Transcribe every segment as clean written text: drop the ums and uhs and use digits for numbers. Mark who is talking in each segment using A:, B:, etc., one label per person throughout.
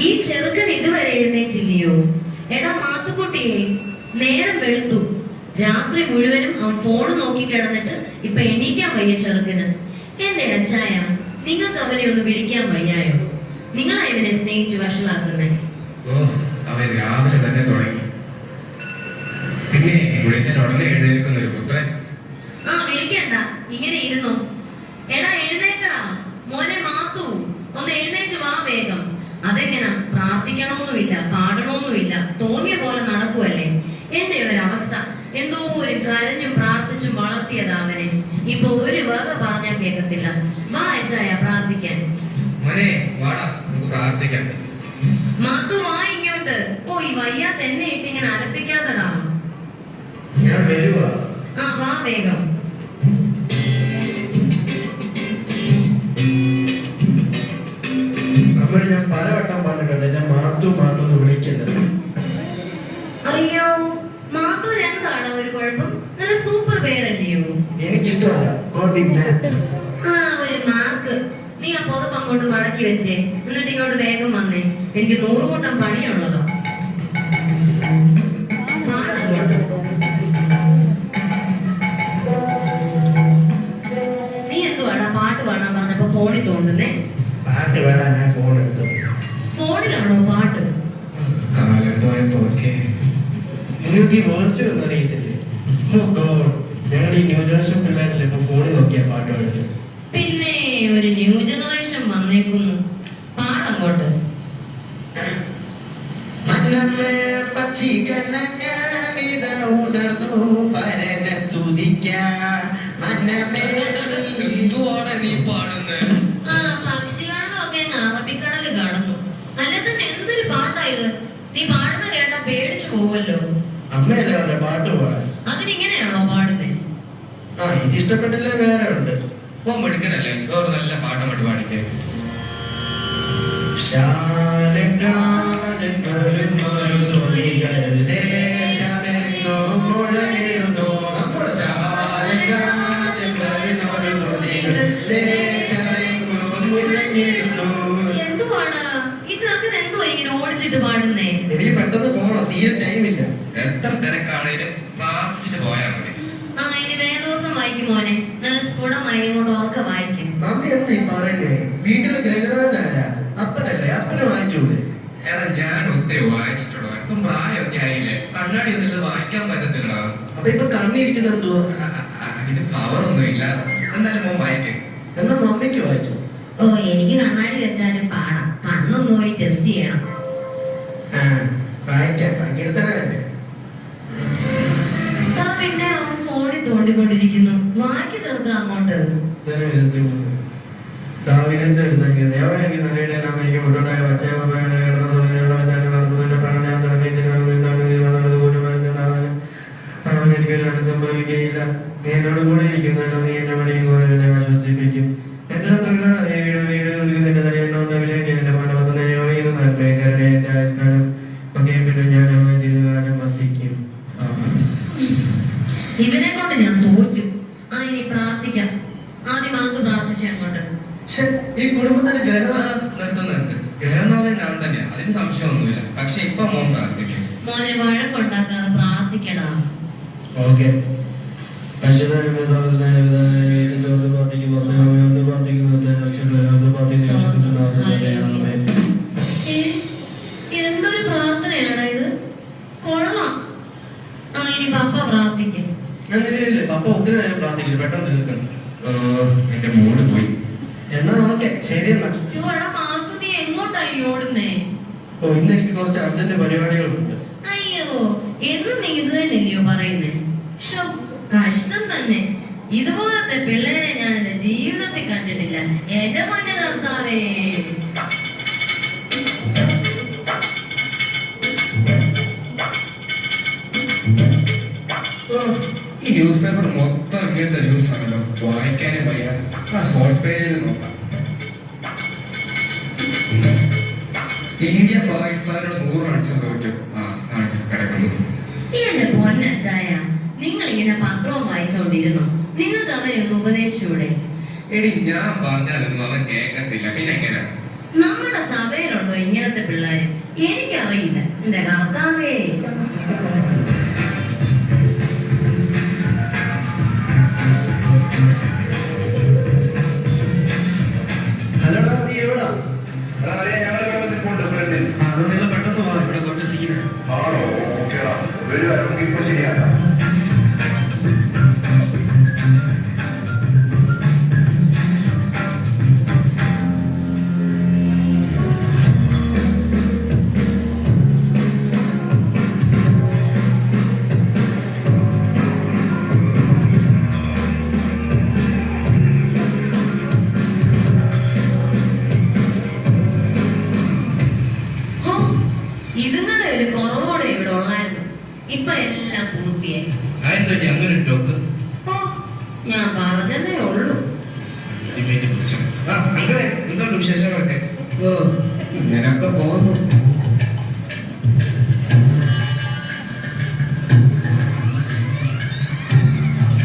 A: ഈ ചെറുക്കൻ ഇതുവരെ എഴുന്നേറ്റില്ലയോ? എടാ മാത്തുക്കുട്ടിയെ, നേരം വെളുത്തു. രാത്രി മുഴുവനും അവൻ ഫോൺ നോക്കി കിടന്നിട്ട് ഇപ്പൊ എണീക്കാൻ വയ്യ ചെറുക്കന്. എന്റെ അച്ചായ, നിങ്ങൾക്ക് അവനെ ഒന്ന് വിളിക്കാൻ വയ്യായോ? നിങ്ങളാ ഇവനെ സ്നേഹിച്ച് വഷളാക്കുന്നേ.
B: അവൻ രാവിലെ തന്നെ തുടങ്ങി. പിന്നെ വിളിച്ചാൽ ഉടനെ എഴുന്നേൽക്കുന്ന ഒരു പുത്രൻ.
A: വിളിക്കണ്ട, ഇങ്ങനെ ഇരുന്നോ. എടാ എഴുന്നേക്കടാ മോനെ മാത്തു, ഒന്ന് എഴുന്നേറ്റ് വാ വേഗം. അതെങ്ങനാ? പ്രാർത്ഥിക്കണമെന്നുമില്ല, പാടണമെന്നുമില്ല, തോന്നിയ പോലെ നടക്കുവല്ലേ. എന്റെ ഒരവസ്ഥ. എന്തോ ഒരു കരഞ്ഞും പ്രാർത്ഥിച്ചും വളർത്തിയതാ അവനെ. ഇപ്പൊ ഒരു വക പറഞ്ഞാൽ കേൾക്കത്തില്ല. വാ അച്ചായ പ്രാർത്ഥിക്കാൻ. മാത്തു വാ ഇങ്ങോട്ട്. ഈ വയ്യാത്ത എന്നെ ഇട്ടിങ്ങനെ അലപ്പിക്കാത്തടാ. വാ വേഗം.
C: ഞാൻ പലവട്ടം പറഞ്ഞിട്ടുണ്ട് ഞാൻ മാത്തു മാത്തു വിളിക്കുന്നത്.
A: അയ്യോ, മാത്തൂര് എന്താണ് ഒരു കുഴപ്പം? നല്ല സൂപ്പർ പേരല്ലയോ?
C: എനിക്കിഷ്ടമല്ല.
A: ഒരു മാർക്ക്. നീ ആ പുതപ്പ് അങ്ങോട്ട് മടക്കി വെച്ചേ, എന്നിട്ട് ഇങ്ങോട്ട് വേഗം വന്നേ. എനിക്ക് 100 കൂട്ടം പണിയുള്ളതോ. നീ എന്തുവാടാ പാട്ട് പാടാൻ പറഞ്ഞപ്പോ ഫോണിൽ തോണ്ടുന്നേ?
C: പാട്ട് വേണം, ഞാൻ ഫോൺ എടുത്തത്.
A: ഫോണിലാണോ പാട്ട്?
C: നിങ്ങൾക്ക് ഈ വേഴ്സ് ഒന്നും അറിയത്തില്ലേ? ഞങ്ങൾ ഈ ന്യൂ ജനറേഷൻ പിള്ളേരല്ലേ ഇപ്പൊ ഫോണിൽ നോക്കിയാ പാട്ട് പാടുന്നത്.
A: പിന്നെ ഒരു ന്യൂ ജനറേഷൻ വന്നേക്കുന്നു. പാടങ്ങോട്ട്. പക്ഷികളൊക്കെ അറബിക്കടല് കാണുന്നു. അല്ലെ തന്നെ എന്തൊരു പാട്ടായത്. നീ പാടുന്ന കേട്ടാ പേടിച്ചു പോവല്ലോ.
C: അമ്മയല്ലേ അവരുടെ പാട്ട് പാടാൻ.
A: അതിനിങ്ങനെയാണോ പാടുന്നേ?
C: ഇത് ഇഷ്ടപ്പെട്ടില്ലേ വേറെ ഉണ്ട്.
B: എടുക്കണല്ലേ വേറെ നല്ല പാട്ടമായിട്ട് പാടിക്കേ.
A: എന്തുവാണ് ഈ ചെറുക്കൻ? എന്തുവാ ഇങ്ങനെ ഓടിച്ചിട്ട് പാടുന്നേ?
C: എനിക്ക് പെട്ടെന്ന് പോകണം, തീരെ ടൈമില്ല.
B: എത്ര തിരക്കാണേലും പ്രാർത്ഥിച്ചിട്ട് പോയാൽ മതി.
A: ഇനി വേദോസം വായിക്കും മോനെ. നല്ല സ്ഫുടമായി ഇങ്ങോട്ട് ഓർക്ക വായിക്കും.
C: മമ്മി എന്താ പറയുന്നേ? വീട്ടിലെ ഗ്രഹനാരാ? അപ്പനല്ലേ? അപ്പനെ വായിച്ചൂടെ?
B: എടാ ഞാൻ ഒത്തിരി വായിച്ചിട്ടുള്ളൂ. ഇപ്പം പ്രായമൊക്കെ ആയില്ലേ, കണ്ണാടി ഒന്നും വായിക്കാൻ പറ്റത്തില്ലടാ.
C: അപ്പൊ ഇപ്പൊ കണ്ണിരിക്കുന്ന എന്തോ?
B: അതിന് പവറൊന്നും ഇല്ല. എന്തായാലും മോൻ വായിക്കും.
C: എന്നാ മമ്മിക്ക് വായിച്ചു.
A: എനിക്ക് കണ്ണാടി വെച്ചാലും പാടാം. കണ്ണൊന്ന് പോയി ടെസ്റ്റ് ചെയ്യണം.
C: വായിക്കാൻ സങ്കീർത്തനല്ലേ?
A: പിന്നെ അവൻ ഫോണിൽ തോണ്ടിക്കൊണ്ടിരിക്കുന്നു. വായിക്ക് ചെറുക്ക അങ്ങോട്ട്.
C: ദാവീദിന്റെ അടുത്തേക്ക് ദേവനെനിക്ക് നല്ലയിടാനാണ് എനിക്ക് മുട്ടോട്ടായ വച്ചയ എനിക്കൊരു അടുത്തും ഭവിക്കുകയില്ല. നീ എന്നോട് കൂടെ ഇരിക്കുന്നല്ലോ, നീ എന്നെ വഴിയും പോലെ എന്നെ ആശ്വസിപ്പിക്കും. എന്റെ ശത്രുക്കളാണ് നീ വീട് തടി എന്നോട് അഭിഷേകം ചെയ്തതിന്റെ പാഠപത്തുന്ന നന്മയുടെ എന്റെ ആയുഷ്കാലം ഒക്കെ പിന്നെ ഞാൻ അവനെ ദീർഘകാലം വസിക്കും.
A: ഇവനെ കൊണ്ട് ഞാൻ തോറ്റു. ഇനി പ്രാർത്ഥിക്കാം. ആദ്യം മാർക്ക് പ്രാർത്ഥിച്ചു അങ്ങോട്ട്.
C: ഈ കുടുംബത്തിന്റെ
B: ഗ്രഹനാഥൻ ഞാൻ തന്നെയാ, അതിന് സംശയമൊന്നുമില്ല. പക്ഷെ ഇപ്പൊ മോൻ പ്രാർത്ഥിക്കും.
A: മോനെ വഴക്കുണ്ടാക്കാതെ പ്രാർത്ഥിക്കടാ.
C: ഓക്കെ.
A: എന്തൊരു പ്രാർത്ഥനയാടാ ഇത്. കൊള്ളാം. ഇനി പപ്പ പ്രാർത്ഥിക്കും.
C: പപ്പ ഒത്തിരി നേരം പ്രാർത്ഥിക്കില്ല, പെട്ടെന്ന് തീർക്കണം.
B: എന്റെ മൂഡ് പോയി.
C: എന്നാ ഓക്കെ, ശരി എന്നാ.
A: മാത്തു നീ എങ്ങോട്ടായി ഓടുന്നേ?
C: ഇന്ന് എനിക്ക് കുറച്ച് അർജന്റ് പരിപാടികളുണ്ട്.
A: അയ്യോ, എന്നും നീ ഇത് തന്നെയല്ലയോ പറയുന്നേ? കഷ്ടം തന്നെ. ഇതുപോലത്തെ പിള്ളേരെ ഞാൻ എന്റെ ജീവിതത്തിൽ കണ്ടിട്ടില്ല. എന്റെ മുന്നേ കർത്താവേ.
B: ഈ ന്യൂസ് പേപ്പർ മൊത്തം ഇങ്ങനത്തെ ന്യൂസ് ആണല്ലോ, വായിക്കാനേ വയ്യ. സ്പോർട്സ് പേജിൽ നോക്കാം. ഇന്ത്യ പാകിസ്ഥാനോട് 100 റൺസ് തോറ്റു. കിടക്കുന്നു.
A: എന്റെ പൊന്നച്ചായ, അവനെ ഒന്ന് ഉപദേശിച്ചൂടെ?
B: എടി ഞാൻ പറഞ്ഞാലൊന്നും അവൻ കേൾക്കത്തില്ല, പിന്നെ എങ്ങനെ?
A: നമ്മുടെ സഭയിലുണ്ടോ ഇങ്ങനത്തെ പിള്ളേര്? എനിക്കറിയില്ല. എന്റെ കർത്താവേ.
C: ഹലോടാ, നീ എവിടാ? അത് നിങ്ങൾ പെട്ടെന്ന് പോവാ, ഇവിടെ കുറച്ച് സീന.
A: ഹോ, ഇതുങ്ങളുടെ ഒരു കുറവോടെ ഇവിടെ ഉള്ളായിരുന്നു. ഇപ്പൊ എല്ലാം പൂർത്തിയായി.
B: അതെന്തൊക്കെ അങ്ങനെ ഒരു ടോക്ക്?
A: ഓ, ഞാൻ പറഞ്ഞതേ ഉള്ളൂ.
C: എന്തുകൊണ്ട് വിശേഷങ്ങളൊക്കെ? ഓ, ഇങ്ങനൊക്കെ പോകുന്നു.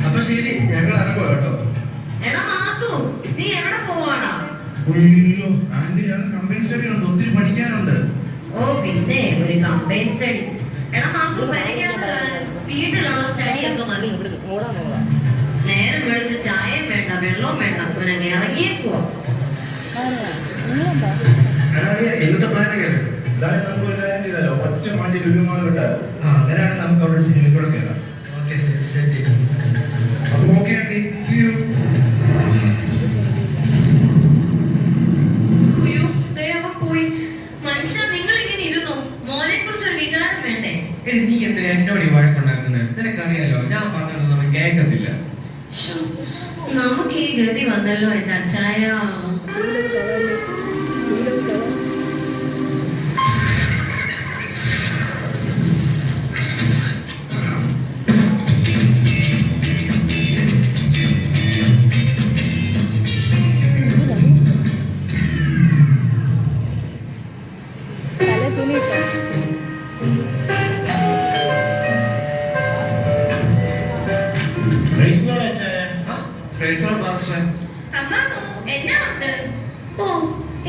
C: അപ്പൊ ശരി, ഞങ്ങൾ ഇറങ്ങുക കേട്ടോ.
A: എടാ മാത്തു, നീ എവിടെ പോവാടാ?
C: അയ്യോ ആന്റി, അത് കമ്പൈൻ സ്റ്റഡി ഉണ്ട്, ഒത്തിരി പഠിക്കാനുണ്ട്.
A: ഓ പിന്നെ ഒരു കമ്പൈൻ സ്റ്റഡി. എടാ മാത്തു, വരയ്ക്കാത്ത വീട്ടിലുള്ള സ്റ്റഡിയൊക്കെ മതി. നേരം വെളുത്ത് ചായയും വേണ്ട, വെള്ളവും വേണ്ട, അവനെ ഇറങ്ങിയേക്കുവോ?
C: ഇന്നത്തെ പ്ലാനൊക്കെയാണ്.
D: ഒറ്റ മാറ്റി ലുലുമാൾ വിട്ടാലോ?
C: അങ്ങനെയാണെങ്കിൽ നമുക്ക് അവിടെ സിനിമയിൽ കൂടെ കയറാം. Okay, set.
D: അപ്പൊ ഓക്കെ ആന്റി, see you.
A: അയ്യോ, ദേ അവൻ പോയി. മനുഷ്യ, നിങ്ങൾ ഇങ്ങനെ ഇരുന്നോ? മോനെ കുറിച്ചൊരു വിചാരം വേണ്ടേ?
B: എടി നീ എന്തിനാ എന്നോട് ഈ വഴക്കുണ്ടാക്കുന്നത്? നിനക്കറിയാലോ ഞാൻ പറഞ്ഞാലൊന്നും അവൻ കേൾക്കത്തില്ല.
A: ശ്ശോ, നമുക്ക് ഈ ഗതി വന്നല്ലോ എന്റെ അച്ചായ. അമ്മാമോ, എന്നാ ഉണ്ട്? ഓ,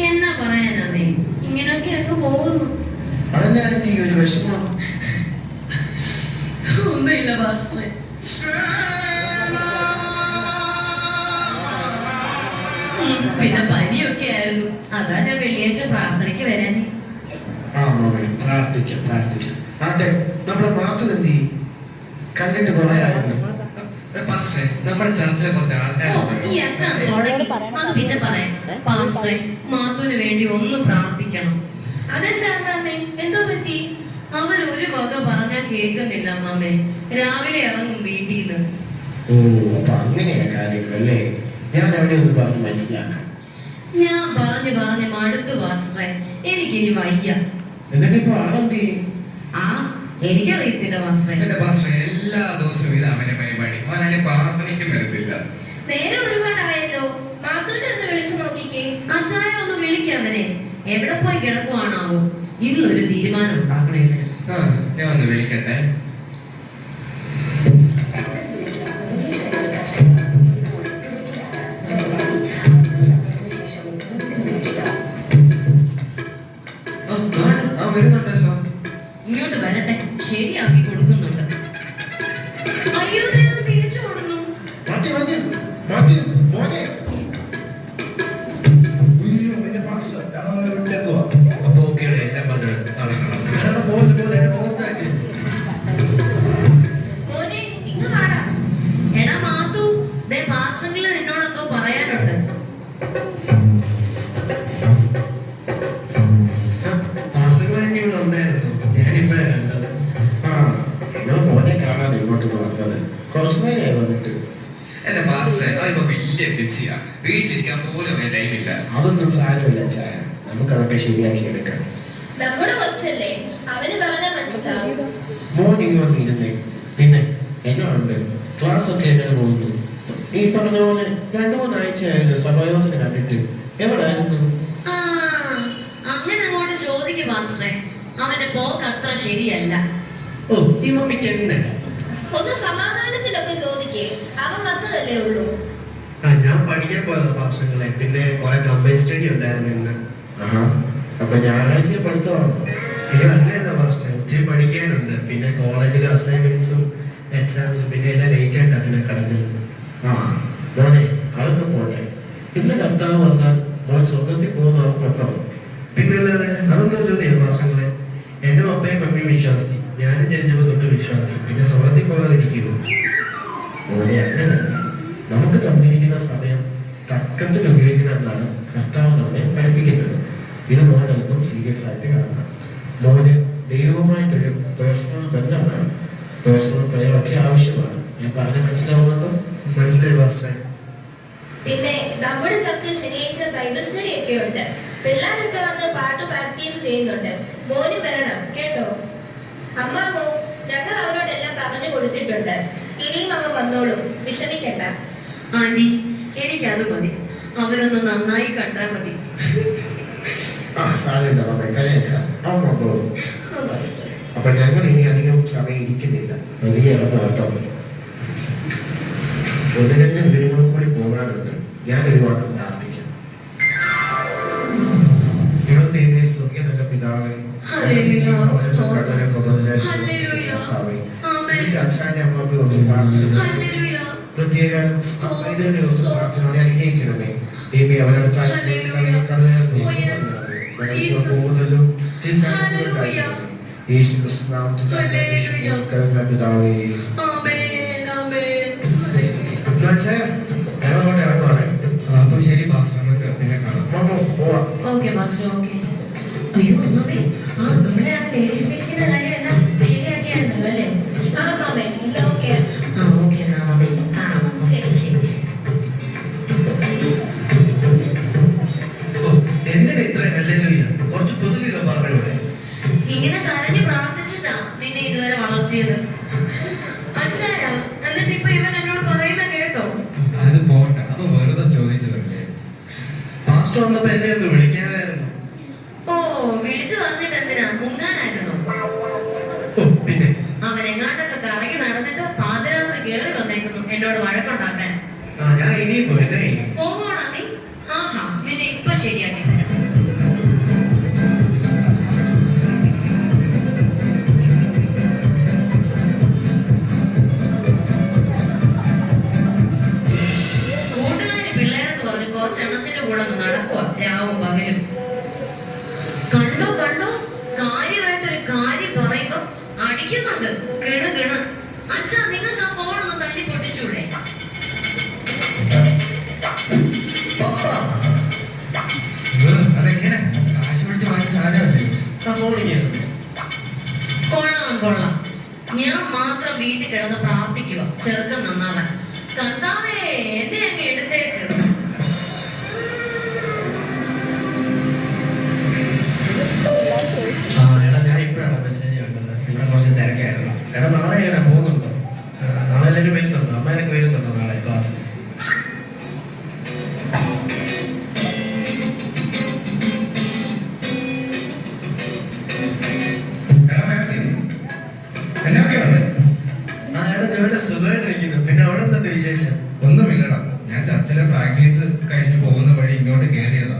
A: എന്നാ പറയാനാ നീ? ഇങ്ങനൊക്കെ അങ്ങ് പോകുന്നു.
C: അതെന്താണ് ഒരു വിഷമം?
A: ഒന്നുമില്ല പാസ്റ്ററെ. പിന്നെ പനിയൊക്കെ ആയിരുന്നു. അതാ ഞാൻ വെള്ളിയാഴ്ച പ്രാർത്ഥനയ്ക്ക് വരാനേ.
C: പ്രാർത്ഥിക്കാം. അതെ, നമ്മുടെ മാത്തുനെന്തി കണ്ടിട്ട് കുറെ ആയിരുന്നു.
B: പാസ്റ്ററെ, നമ്മുടെ ചർച്ചിലെ കുറച്ച്
A: ഓ,
B: ആൾക്കാരുണ്ട്.
A: ഈ അച്ഛൻ തുടങ്ങി. അത് പിന്നെ പറയാം. പാസ്റ്ററെ, മാത്തുവിന് വേണ്ടി ഒന്ന് പ്രാർത്ഥിക്കണം. അതെന്താ അമ്മാമേ, എന്തോ പറ്റി? അവൻ ഒരു വക പറഞ്ഞാ കേൾക്കുന്നില്ല അമ്മാമേ. രാവിലെ ഇറങ്ങും വീട്ടിൽ നിന്ന്.
C: ഓ, അപ്പൊ അങ്ങനെയാ കാര്യങ്ങളല്ലേ? ഞാൻ എവിടെ ഒന്ന് പറഞ്ഞ് മനസ്സിലാക്കാം.
A: ഞാൻ പറഞ്ഞു മടുത്തു പാസ്റ്ററെ. എനിക്കിനി വയ്യ.
C: എന്നിട്ടിപ്പോ ആണെന്തി?
A: ആ, എനിക്കറിയത്തില്ല പാസ്റ്ററെ.
B: എന്റെ പാസ്റ്ററെ, എല്ലാ ദിവസവും ഇത് അവന്റെ പരിപാടി. അവനാണെ പ്രാർത്ഥനയ്ക്കും വരത്തില്ല.
A: നേരെ ഒരുപാടായല്ലോ. മാത്തൂനെ ഒന്ന് വിളിച്ചു നോക്കിക്കേ. അച്ചായ ഒന്ന് വിളിക്കവനെ. എവിടെ പോയി കിടക്കുവാണാവോ? ഇന്നൊരു തീരുമാനം ഉണ്ടാക്കണേ.
B: ഞാൻ ഒന്ന് വിളിക്കട്ടെ. വരുന്നുണ്ടല്ലോ.
A: ഇങ്ങോട്ട് വരട്ടെ, ശരിയാക്കി കൊടുക്കുന്നുണ്ട്. അയ്യോ, ദൈവം തിരിച്ചു കൊടുന്നു.
C: മോനെ,
D: അയ്യോ, നിന്റെ പാസ്റ്റർ ഞങ്ങൾ വിട്ടേക്കുവാ.
B: അപ്പൊ ഓക്കെയാണ്, എല്ലാം പറഞ്ഞത് കളക്കണം.
C: പോലെ പോസ്റ്റ് ആക്കി.
A: മോനെ, ഇങ്ങ് വാടാ. എടാ മാത്തു, ദേ പാസ്റ്ററില് നിന്നോടെന്തോ പറയാനുണ്ട്.
C: ഇവിടെ ഉണ്ടായിരുന്നു. ഞാനിപ്പോഴാ കണ്ടത്. നിങ്ങൾ മോനെ കാണാതെ ഇങ്ങോട്ട് വന്നത് കുറച്ച് നേരമായി വന്നിട്ട്.
B: എന്റെ പാസ്റ്ററെ, അതിപ്പോ വലിയ ബിസിയാ. വീട്ടിലിരിക്കാൻ പോലും അവന് ടൈമില്ല.
C: അതൊന്നും സാരമില്ല ചായ, നമുക്കതൊക്കെ ശരിയാക്കി എടുക്കാം.
E: നമ്മുടെ കൊച്ചല്ലേ, അവന് പറഞ്ഞാൽ മനസ്സിലാവും.
C: മോൻ ഇങ്ങോട്ട് ഇരുന്നേ. പിന്നെ എന്നോണ്ട് ക്ലാസ് ഒക്കെ എങ്ങനെ പോകുന്നു? ഈ പറഞ്ഞ പോലെ 2-3 ആഴ്ചയായിരുന്നു സഭായോഗത്തിന് കണ്ടിട്ട്. എവിടായിരുന്നു?
A: ആ, അങ്ങനെ അങ്ങോട്ട് ചോദിക്കും പാസ്റ്ററെ. അവന്റെ പോക്ക് അത്ര ശരിയല്ല.
C: ഓ, ഈ മമ്മിക്ക് എന്നെ
E: ഒന്ന് സമാധാനത്തിലൊക്കെ ചോദിക്കേ. അവൻ വന്നതല്ലേ ഉള്ളൂ.
C: പഠിക്കാൻ പോയതാ പാസ്റ്റങ്ങളെ. പിന്നെ കുറെ കമ്പൈൻ സ്റ്റഡി ഉണ്ടായിരുന്നു ഇന്ന്. അപ്പൊ ഞായറാഴ്ച പഠിത്തമാണ്. അല്ലല്ലോ പാസ്റ്റർ, ഒത്തിരി പഠിക്കാനുണ്ട്. പിന്നെ കോളേജിലെ അസൈൻമെന്റ്സും എക്സാംസും പിന്നെ എല്ലാം ലേറ്റ് ആയിട്ടാണ് പിന്നെ കടന്നത്. മോനെ അതൊക്കെ പോട്ടെ. ഇന്ന് കർത്താവ് വന്നാൽ മോൻ സ്വർഗത്തിൽ പോകുന്ന ഉറപ്പുണ്ടോ? പിന്നല്ലാതെ അതൊന്നും ചോദ്യം പാസ്റ്റങ്ങളെ. എന്റെ പപ്പയും മമ്മിയും വിശ്വാസി, ഞാനും ജനിച്ചപ്പോൾ തൊട്ട് വിശ്വാസി. പിന്നെ സ്വർഗത്തിൽ പോകാതിരിക്കുന്നു മോനെ. അങ്ങനെ നമുക്ക് തന്നിരിക്കുന്ന സമയം തക്കത്തിൽ ഉപയോഗിക്കണമെന്നാണ് കർത്താവ് നമ്മെ പഠിപ്പിക്കുന്നത്. ഇത് മോൻ അല്പം സീരിയസ് ആയിട്ട് കാണണം. മോന് ദൈവവുമായിട്ടൊരു പേഴ്സണൽ ബന്ധമാണ്. പേഴ്സണൽ പ്രേമൊക്കെ ആവശ്യമാണ്. ഞാൻ പറഞ്ഞ് മനസ്സിലാവുന്നുണ്ടോ? മനസ്സിലായി പാസ്റ്ററെ.
E: പിന്നെ നമ്മുടെ ചർച്ചിൽ ശനിയാഴ്ച ബൈബിൾ സ്റ്റഡി ഒക്കെ ഉണ്ട്. പിള്ളേരൊക്കെ വന്ന് പാട്ട് പ്രാക്ടീസ് ചെയ്യുന്നുണ്ട്. മോന് വരണം കേട്ടോ. അമ്മാമ്മോ, ഞങ്ങൾ അവരോടെല്ലാം പറഞ്ഞു കൊടുത്തിട്ടുണ്ട്. ഇനിയും അവൻ വന്നോളൂ, വിഷമിക്കണ്ട.
A: ആന്റി, എനിക്കത് മതി. അവരൊന്ന് നന്നായി കണ്ടാൽ മതി.
C: അപ്പൊ ഞങ്ങൾ ഇനി അധികം സമയം ഇരിക്കുന്നില്ല. വലിയ കേട്ടോ. ഒന്ന് രണ്ട് വീടുകളും കൂടി പോകാനുണ്ട്. ഞാൻ ഒരു വാക്ക് പ്രാർത്ഥിക്കാം. നല്ല പിതാവേ, അച്ഛനെ അമ്മ പ്രത്യേക അനുഗ്രഹിക്കണമേ. ദേവി അവരുടെ പിതാവേ.
B: അപ്പൊ ശരി പാസ്റ്റർ, നമുക്ക് പിന്നെ കാണാം.
A: Okay master, okay. അയ്യോ അമ്മേ, നമ്മുടെ ആ ലേഡീസ് മീറ്റിന്റെ കാര്യം എല്ലാം ശരിയാക്കിയായിരുന്നല്ലോ അല്ലേ?
E: മാമേ എല്ലാം ഓക്കെ.
A: ഓക്കെ എന്നാ മമ്മി കാണാം.
E: ശരി ശരി ശരി.
C: എന്തിനാ ഇത്ര ഹല്ലേലൂയ? കുറച്ച് പൊതുവില്ല പറഞ്ഞൂടെ?
A: ഇങ്ങനെ കരഞ്ഞ് പ്രാർത്ഥിച്ചിട്ടാ നിന്നെ ഇതുവരെ വളർത്തിയത്. അച്ഛായ, എന്നിട്ട് ഇപ്പൊ ഇവൻ എന്നോട് പറയുന്ന കേട്ടോ?
B: അത് പോട്ടെ, അത് വെറുതെ ചോദിച്ചതല്ലേ.
C: പാസ്റ്റർ വന്നപ്പോ എന്നെ ഒന്ന് വിളിക്കാനായിരുന്നു.
A: ഓ, വിളിച്ചു പറഞ്ഞിട്ട് എന്തിനാ? മുങ്ങാനായിരുന്നു.
C: പിന്നെ
A: അവരെങ്ങാണ്ടൊക്കെ കറങ്ങി നടന്നിട്ട് പാതിരാത്രി കേറി വന്നേക്കുന്നു എന്നോട് വഴക്കുണ്ടാക്കാൻ.
C: ഞാൻ ഇനിയും പോയി.
A: പോകണോ നീ? ആഹാ, നിന്നെ ഇപ്പൊ ശരിയാക്കി തരാം. കൂട്ടുകാരി പിള്ളേരെന്ന് പറഞ്ഞ് കുറച്ചെണ്ണത്തിന്റെ കൂടെ ഒന്ന് നടക്കുക രാവും പകലും. കണ്ടോ കണ്ടോ, കാര്യമായിട്ടൊരു കാര്യം പറയുമ്പോ അടിക്കുന്നുണ്ട് കിണ് കിണ്. അച്ഛാ, നിങ്ങൾക്ക് ആ ഫോൺ ഒന്ന് തല്ലി പൊട്ടിച്ചൂടെ?
B: അതെങ്ങനെ? കാശ് പിടിച്ച് വാങ്ങിയ സാധനമല്ലേ?
A: കൊള്ളാം കൊള്ളാം. ഞാൻ മാത്രം വീട്ടിൽ കിടന്ന് പ്രാർത്ഥിക്കുക ചെറുക്കൻ നന്നാവാൻ. കർത്താവേ, എന്നെ അങ്ങ് എടുത്തേക്ക്.
C: എടാ, ഞാൻ ഇപ്പോഴാണ് മെസ്സേജ് കണ്ടത്. ഇവിടെ കുറച്ച് തിരക്കായിരുന്നു. എടാ, നാളെ എങ്ങനെ പോകുന്നുണ്ടോ? നാളെ എല്ലാവരും വരുന്നുണ്ടോ? അമ്മേനൊക്കെ വരുന്നുണ്ടോ നാളെ ക്ലാസ്?
B: എന്നൊക്കെയുണ്ട്?
C: എടാ, ചോദിച്ച സുഖമായിട്ടിരിക്കുന്നു. പിന്നെ അവിടെ എന്തുണ്ട് വിശേഷം?
B: ഒന്നുമില്ലടാ, ഞാൻ ചർച്ചിലെ പ്രാക്ടീസ് കഴിഞ്ഞ് പോകുന്ന വഴി ഇങ്ങോട്ട് കയറിയതാ.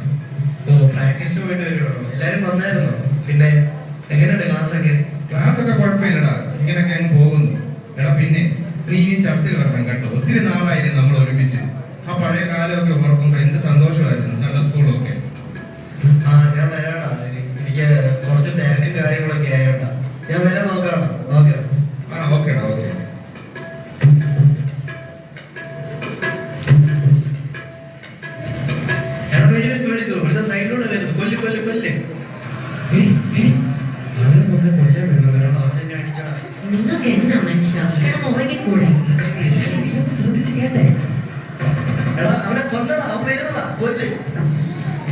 C: പ്രാക്ടീസിന് പോയിട്ട് വരുവാണോ? എല്ലാരും വന്നായിരുന്നോ? പിന്നെ എങ്ങനെയുണ്ട് ക്ലാസ്സൊക്കെ?
B: ക്ലാസ് ഒക്കെ കുഴപ്പമില്ലടാ, ഇങ്ങനെയൊക്കെ അങ്ങ് പോകുന്നു. എടാ, പിന്നെ നീ ഇനി ചർച്ചിൽ വരണം കേട്ടോ. ഒത്തിരി നാളായില്ലേ നമ്മൾ ഒരുമിച്ച്. ആ പഴയ കാലമൊക്കെ ഓർക്കുമ്പോ എന്ത് സന്തോഷമായിരുന്നു സൺഡേ സ്കൂളൊക്കെ.
C: ഞാൻ വരാടാ. എനിക്ക് കുറച്ച് തിരക്കും കാര്യങ്ങളൊക്കെ ആയോണ്ടാ. ഞാൻ വരാൻ നോക്കാടാ. ഓക്കെ.
B: ഓക്കേടാ, ഓക്കെ.
C: എടാ, വെടിവെക്ക് ഇവിടുത്തെ സൈഡിലൂടെ വരുന്നു. കൊല്ല്. അവരെ നമ്മളെ കൊല്ലാൻ വരുന്നു. വരാടാ, അവരെന്നെ അടിച്ചടാ.
A: നിങ്ങൾക്ക് എന്നാ മനുഷ്യ, കിടന്ന് ഉറങ്ങിക്കൂടെ?
C: ശ്രദ്ധിച്ച് കേട്ടെ. എടാ, അവനെ കൊല്ലടാ. അവൻ വരുന്നടാ. കൊല്ല്.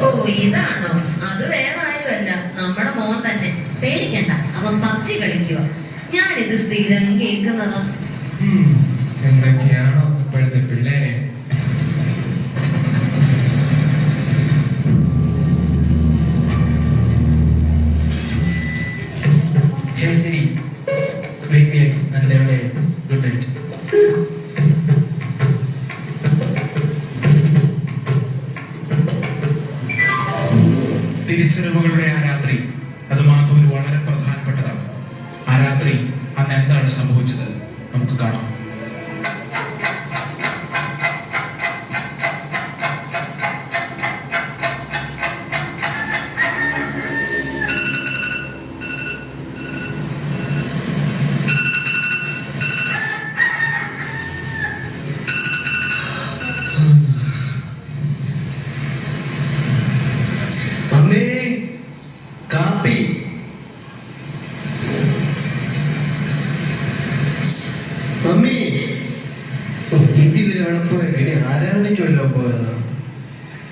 A: ഓ, ഇതാണോ? അത് വേറെ ആരുമല്ല, നമ്മുടെ മോൻ തന്നെ. പേടിക്കണ്ട, അവൻ പബ്ജി കളിക്കുക. ഞാനിത് സ്ഥിരം കേൾക്കുന്നതാ.
B: എന്തൊക്കെയാണോ ഇപ്പോഴത്തെ പിള്ളേരെ.
C: Hey Siri, wake me up at 11 a.m. Good night.
F: തിരിച്ചറിവുകളുടെ ആ രാത്രി അത് മാധുവിന് വളരെ പ്രധാനപ്പെട്ടതാണ്. ആ രാത്രി അന്ന് എന്താണ് സംഭവിച്ചത് നമുക്ക് കാണാം.
C: അമ്മേ, കാപ്പി. മമ്മി, ഇതിൽ വെളുപ്പമൊക്കെ ഇനി ആരാധനയ്ക്ക് വല്ലതും പോയതാ?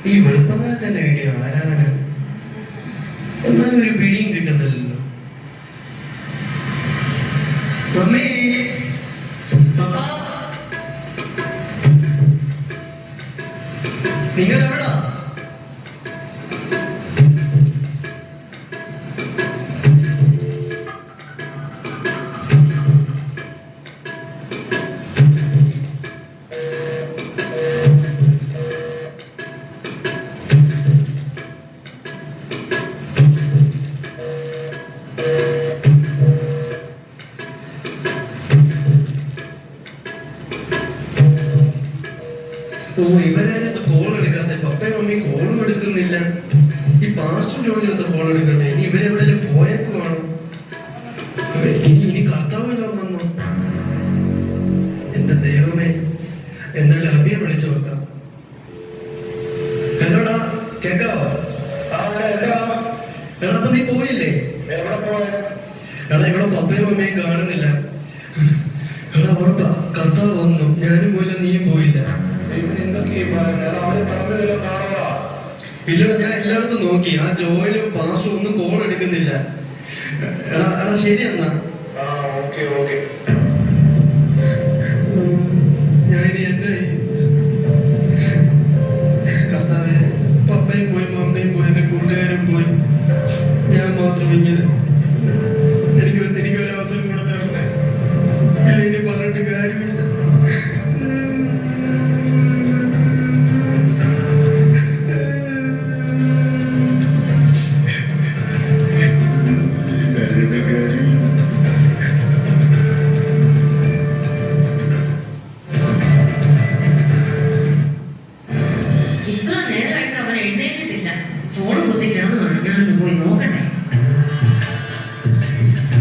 C: ഈ വെളുപ്പങ്ങളെ തന്നെ വീഡിയോ ആരാധന. എന്നാലും ഒരു പിടിയും കിട്ടുന്നില്ലല്ലോ. മമ്മി, പപ്പാ, നിങ്ങൾ എവിടാ? ഓ, ഇവരാരും കോൾ എടുക്കാത്ത. പപ്പയും മമ്മി കോളും എടുക്കുന്നില്ല. ഈ പാസ്റ്റർ ജോലി എന്താ കോൾ എടുക്കാത്ത? ഇനി ഇവരെവിടെയും പോയേക്കുവാണോ? ഇനി കർത്താവ് എല്ലാം വന്നോ? എന്റെ ദൈവമേ, എന്നാലും അബിയെ വിളിച്ചു നോക്കാം. ഹലോടാ, കേക്കാവോ? എടാ, അപ്പൊ നീ പോയില്ലേ? എടാ, ഇവിടെ പപ്പയും മമ്മിയും കാണുന്നില്ല. എടാ, ഉറപ്പാ കർത്താവ് വന്നു. ഞാനും പോയില്ല, നീയും പോയില്ല. ഇല്ലടാ, ഞാൻ എല്ലായിടത്തും നോക്കി. ആ ജോയിലും പാസ്റ്ററും ഒന്നും കോൾ എടുക്കുന്നില്ല. എടാ ശരി എന്നാ. ഞാൻ എന്റെ കർത്താവേ, പപ്പയും പോയി, മമ്മയും പോയി, എന്റെ കൂട്ടുകാരും പോയി. ഞാൻ മാത്രം ഇങ്ങനെ. എനിക്കൊരു അവസരം കൂടെ തരണേ. ഇല്ല, ഇനി പറഞ്ഞിട്ട് കാര്യമില്ല.
A: ഇത്ര നേരമായിട്ട് അവൻ എഴുന്നേറ്റിട്ടില്ല. ഫോണും കുത്തി കിടന്നു കാണും. ഞാനൊന്ന് പോയി നോക്കട്ടെ.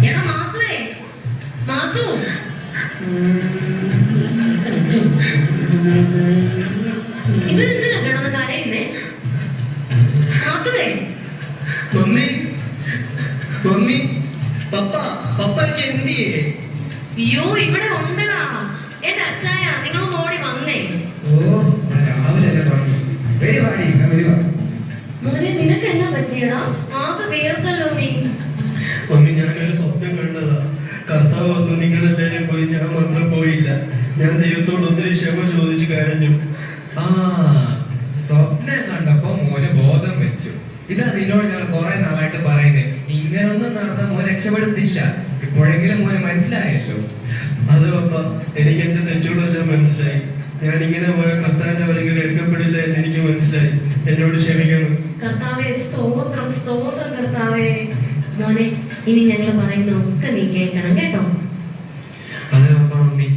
A: എടാ മാത്തുവേ, മാത്തു, ഇവരെന്തിനാ കിടന്ന് കരയുന്നേ? മാത്തുവേ,
C: മമ്മി, മമ്മി, പപ്പയ്ക്ക് എന്തിയേ?
A: അയ്യോ ഇവിടെ ഉണ്ടടാ. എന്റെ അച്ചായ, നിങ്ങളൊന്ന് ഓടി വന്നേ.
B: ഓ, രാവിലെ അല്ലേ തുടങ്ങി. വരുവാടി, വരുവാ.
A: മോനെ, നിനക്ക് എന്നാ പറ്റിയടാ? ആകെ വേർത്തല്ലോ നീ.
C: മമ്മി, ഞാനൊരു സ്വപ്നം കണ്ടതാ. കർത്താവ് വന്നു, നിങ്ങളെല്ലാരും പോയി, ഞാൻ മാത്രം പോയില്ല. ഞാൻ ദൈവത്തോട് ഒത്തിരി ക്ഷമ ചോദിച്ചു കരഞ്ഞു.
B: ആ, സ്വപ്നം കണ്ടപ്പോ മോന് ബോധം വെച്ചു. ഇതാ നിന്നോട് ഞങ്ങൾ കുറെ നാളായിട്ട് പറയുന്നേ, ഇങ്ങനൊന്നും നടന്ന മോൻ രക്ഷപ്പെടുത്തില്ല. ഇപ്പോഴെങ്കിലും മോനെ മനസ്സിലായല്ലോ.
C: അത് പപ്പ, എനിക്ക് എന്റെ തെറ്റുകളെല്ലാം മനസ്സിലായി. ഞാൻ ഇങ്ങനെ പോയ കർത്താവിന്റെ വരങ്ങൾ എടുക്കപ്പെടില്ല എന്ന് എനിക്ക് മനസ്സിലായി. എന്നോട് ക്ഷമിക്കണം.
A: കർത്താവേ, സ്തോത്രം സ്തോത്രം കർത്താവേ. മോനെ, ഇനി ഞങ്ങൾ പറയുന്ന ഒക്കെ നീ കേൾക്കണം കേട്ടോ.
C: അതെ പപ്പ, മമ്മി.